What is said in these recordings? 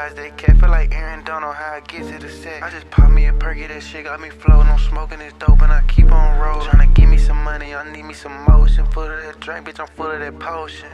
guys, they can't feel like Aaron, don't know how I get to the set. I just pop me a perky, that shit got me floating. I'm smoking this dope and I keep on rolling. Tryna give me some money, I need me some motion. Full of that drink, bitch, I'm full of that potion.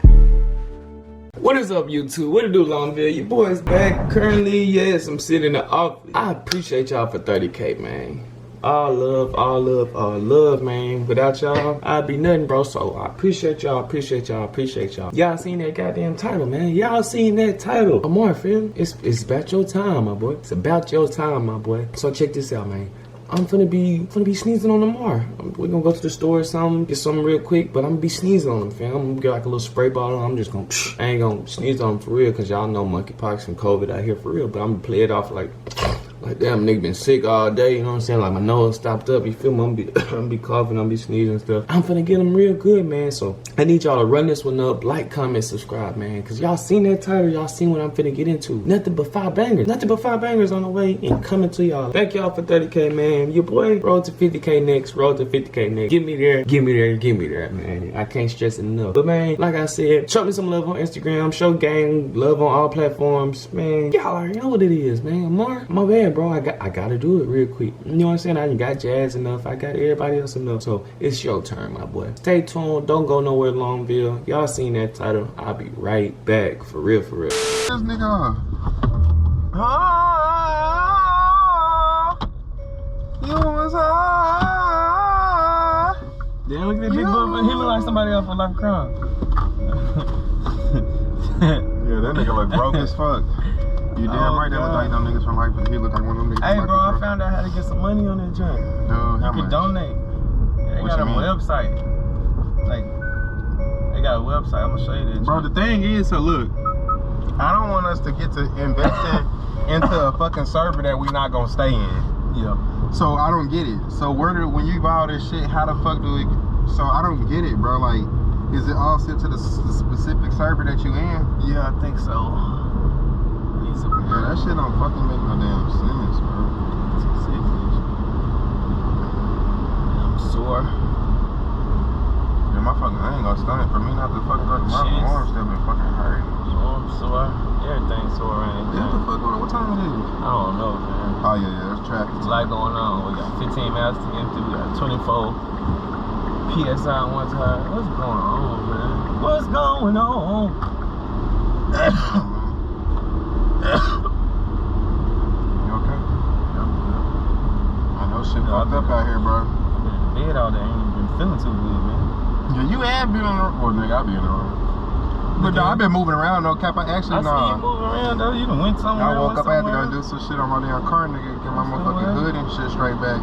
What is up, YouTube? What it do, Longville? Your boy's back. Currently, yes, I'm sitting in the office. I appreciate y'all for 30K, man. All love, all love, all love, man. Without y'all, I'd be nothing, bro. So I appreciate y'all, appreciate y'all, appreciate y'all. Y'all seen that goddamn title, man. Y'all seen that title. Amvrr, feel? It's about your time, my boy. It's about your time, my boy. So check this out, man. I'm finna be sneezing on Amvrr. We're gonna go to the store or something, get something real quick, but I'm gonna be sneezing on him, fam. I'm gonna get like a little spray bottle. I'm just gonna, I ain't gonna sneeze on him for real, cause y'all know monkeypox and COVID out here for real, but I'm gonna play it off like damn, nigga been sick all day, you know what I'm saying? Like my nose stopped up, you feel me? I'm gonna be coughing, I'm gonna be sneezing and stuff. I'm finna get them real good, man. So I need y'all to run this one up, like, comment, subscribe, man. Cause y'all seen that title, y'all seen what I'm finna get into. Nothing but 5 bangers. Nothing but 5 bangers on the way and coming to y'all. Thank y'all for 30K, man. Your boy, roll to 50K next, roll to 50K next. Get me there, get me there, get me there, man. I can't stress it enough. But man, like I said, show me some love on Instagram, show gang love on all platforms, man. Y'all already know what it is, man. Amvrr, my bad, bro. I gotta do it real quick. You know what I'm saying? I got Jazz enough. I got everybody else enough. So it's your turn, my boy. Stay tuned. Don't go nowhere, Longville. Y'all seen that title. I'll be right back. For real, for real. This nigga. You was Damn, look at that big boy. He look like somebody off of Life of Crime. Yeah, that nigga look broke as fuck. You damn right, that look like them niggas from Life. He look like one of them niggas. Hey, bro, I found out how to get some money on that joint. Dude, how you can much? donate. They got a website. Like, they got a website. I'm gonna show you that. Bro, the thing is, so look, I don't want us to get to investing into a fucking server that we not gonna stay in. Yeah. So I don't get it. So when you buy all this shit, how the fuck do it? So I don't get it, bro. Like, is it all set to the specific server that you in? Yeah, I think so. Yeah, that shit don't fucking make no damn sense, bro. I'm sore. Yeah, my fucking, I ain't gonna stunt. For me not to fucking go to my arms still been fucking hurt. I'm sore. Everything's sore around here. What the fuck going on? What time it is? I don't know, man. Oh yeah, there's traffic. There's a lot going on. We got 15 miles to get to. We got 24 PSI on one time. What's going on, man? What's going on? You okay? Yeah. I know shit fucked up out here, bro. I've been in bed all day. I ain't been feeling too good, man. Yeah, you have been in the room. Well, nigga, I be in the room. But no, I've been moving around, no cap. I actually, I see you moving around, though. You done went somewhere. I woke up, I had to go and do some shit on my damn car, nigga. Get my motherfucking hood and shit straight back.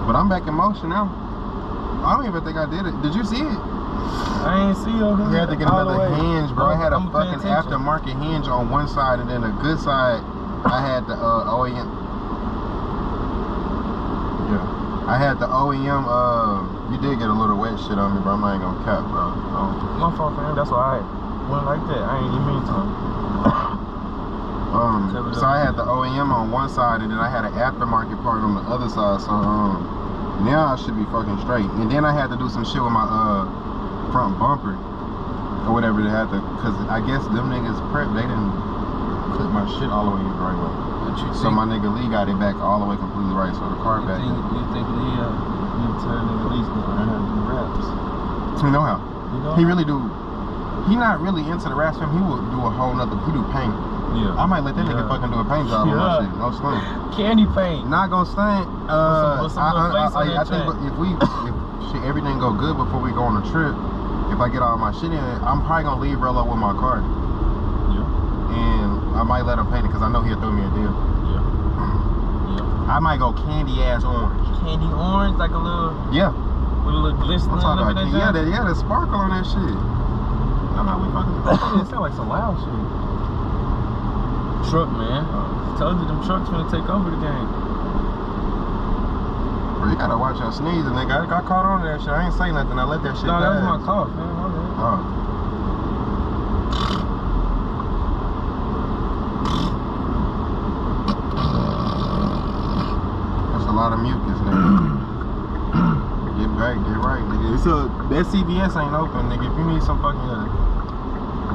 But I'm back in motion now. I don't even think I did it. Did you see it? I ain't see you. You had to get another hinge, bro. I had a fucking aftermarket hinge on one side, and then the good side, I had the OEM. Yeah, I had the OEM. You did get a little wet shit on me, bro. I ain't gonna cap, bro. My fault, fam. That's why I went like that. I ain't even mean to. So I had the OEM on one side, and then I had an aftermarket part on the other side. So now I should be fucking straight. And then I had to do some shit with my front bumper or whatever they had to, cause I guess them niggas prep, they didn't put my shit all the way the right way. So my nigga Lee got it back all the way completely right, so the car back. You think Lee turn nigga Lee's gonna learn the raps? You know how? You know? He really do. He not really into the raps, he would do a whole nother, he do paint. Yeah. I might let that nigga fucking do a paint job on my shit. No stunt. Candy paint. Not gonna stunt. I think if everything go good before we go on a trip, if I get all my shit in, I'm probably gonna leave Rello with my car. Yeah. And I might let him paint it because I know he'll throw me a deal. Yeah. I might go candy ass orange. Candy orange, like a little. Yeah. With a little glistening. Yeah, the sparkle on that shit. I know how we fucking. It sound like some loud shit. Truck, man. Told you them trucks finna take over the game. Bro, you gotta watch your sneezing, nigga. I got caught on that shit. I ain't say nothing. I let that shit pass. No, that was my cough, man. My bad. Oh. That's a lot of mucus, nigga. Get back, get right, nigga. That CVS ain't open, nigga. If you need some fucking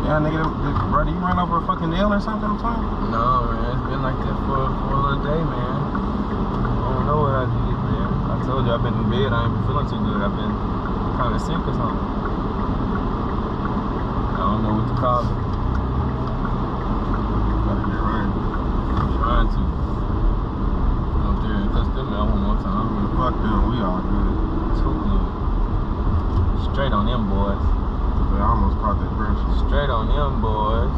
Yeah, nigga, bro, do you run over a fucking nail or something? No, man, it's been like that for a little day, man. I don't know what I did, man. I told you I've been in bed. I ain't been feeling too good. I've been kind of sick or something. I don't know what to call it. Gotta get right. I'm trying to. Go up there and touch them out one more time. Man, fuck them, we all good. Too good. Straight on them, boys. But I almost caught that pressure. Straight on them, boys.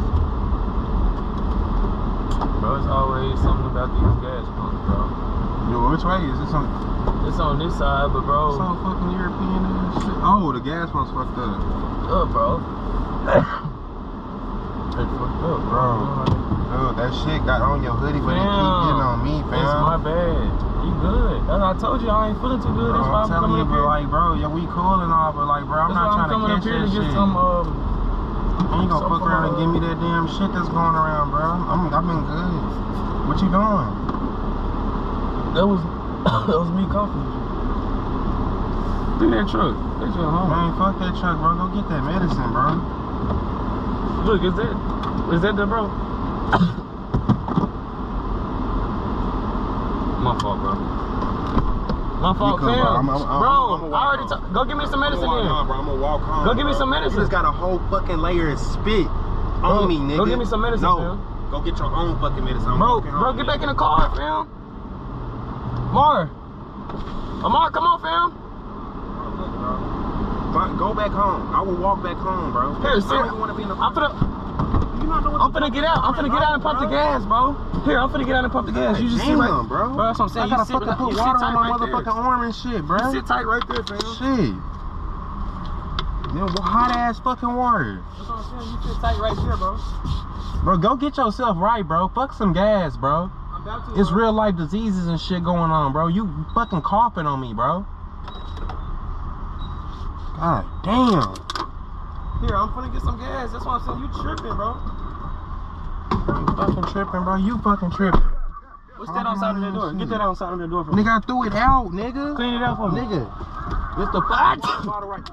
Bro, it's always something about these gas pumps, bro. Yo, which way is this on? It's on this side, but bro. So fucking European and shit. Oh, the gas pump's fucked up. Bro. They fucked up, Bro. Dude, that shit got on your hoodie, but it keep getting on me, fam. It's my bad. You good. As I told you, I ain't feeling too good. That's why I'm coming up here. Like, bro, yeah, we cool and all, but like, bro, I'm not trying to catch that shit. You ain't gonna fuck around and give me that damn shit that's going around, bro. I've been good. What you doing? That was me coughing. In that truck. That's your home. Man, fuck that truck, bro. Go get that medicine, bro. Look, is that the bro? My fault, bro. My fault, fam. Bro, I already go give me some medicine then. Bro, I'm gonna walk home. Go give me some medicine. You just got a whole fucking layer of spit on me, nigga. Go give me some medicine, fam. Go get your own fucking medicine. Bro, get back in the car, fam. Amar, come on, fam. Go back home. I will walk back home, bro. Here, sit. I'm finna get out. I'm finna get out and pump the gas, bro. Here, I'm finna get out and pump the gas. You just sit right, bro. That's what I'm saying. I gotta fucking put water on my motherfucking arm and shit, bro. You sit tight right there, fam. Shit. Hot ass fucking water. That's what I'm saying. You sit tight right there, bro. Bro, go get yourself right, bro. Fuck some gas, bro. I'm about to. It's real life diseases and shit going on, bro. You fucking coughing on me, bro. God damn. Here, I'm finna get some gas. That's why I'm saying you tripping, bro. You fucking tripping, bro. You fucking tripping. What's that outside of the door? Get that outside of the door for me. Nigga, I threw it out, nigga. Clean it out for me. Nigga. It's the fucking bottle right.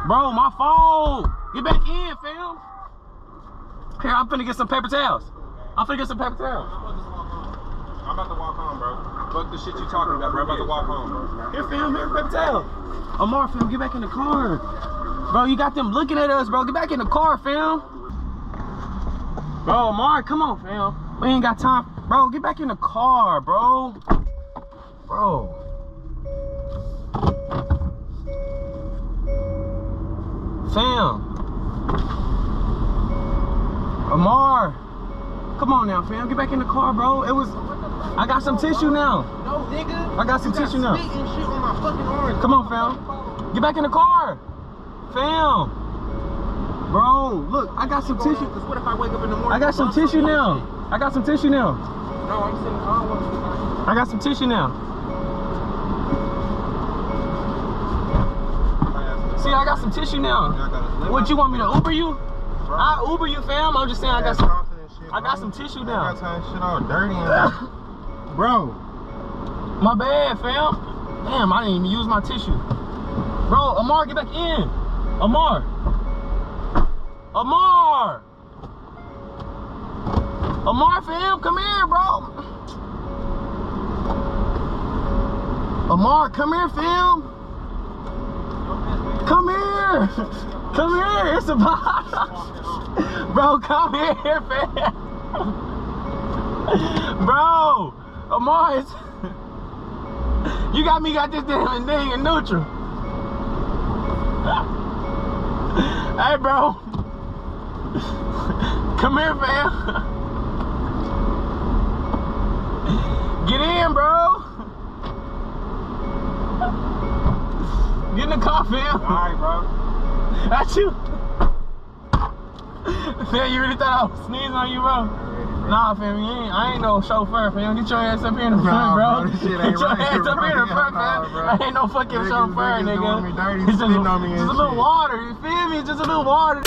Bro, my phone. Get back in, fam. Here, I'm finna get some paper towels. I'm finna get some paper towels. I'm about to walk home, bro. Fuck the shit you talking about, bro. I'm about to walk home, bro. Here, fam, here, paper towel. Amar, fam, get back in the car. Bro, you got them looking at us, bro. Get back in the car, fam. Bro, Amar, come on, fam. We ain't got time. Bro, get back in the car, bro. Bro. Fam. Amar. Come on now, fam. Get back in the car, bro. I got some tissue now. No, nigga. I got some tissue now. Spit and shit on my fucking arm. Come on, fam. Get back in the car. Fam. Bro, look, I got some tissue. What if I wake up in the morning? I got some tissue now. I got some tissue now. No, I'm sitting. I don't want to. I got some tissue now. See, I got some tissue now. What, you want me to Uber you? I Uber you, fam. I'm just saying I got some tissue now. I got time shit all dirty and bro. My bad, fam. Damn, I didn't even use my tissue. Bro, Amar, get back in. Amar. Amar! Amar, fam, come here, bro. Amar, come here, fam. Come here. Come here. It's about. Bro, come here, fam. Bro, Amar, you got this damn thing in neutral. Hey, bro. Come here, fam. Get in, bro. Get in the car, fam. Alright, bro. That's you. Fam, you really thought I was sneezing on you, bro? Nah, fam, I ain't no chauffeur, fam. Get your ass up here in the front, bro. This shit ain't Get your right, ass up here in the front, fam. I ain't no fucking chauffeur, nigga. It's just a little water, you feel me? It's just a little water.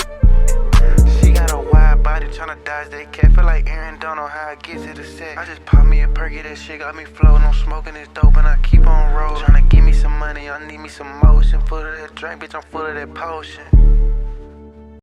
She got a wide body tryna dodge that cat. Feel like Aaron don't know how I get to the set. I just pop me a perky, that shit got me floating. I'm smoking this dope and I keep on rolling. Tryna give me some money, I need me some motion. Full of that drink, bitch, I'm full of that potion.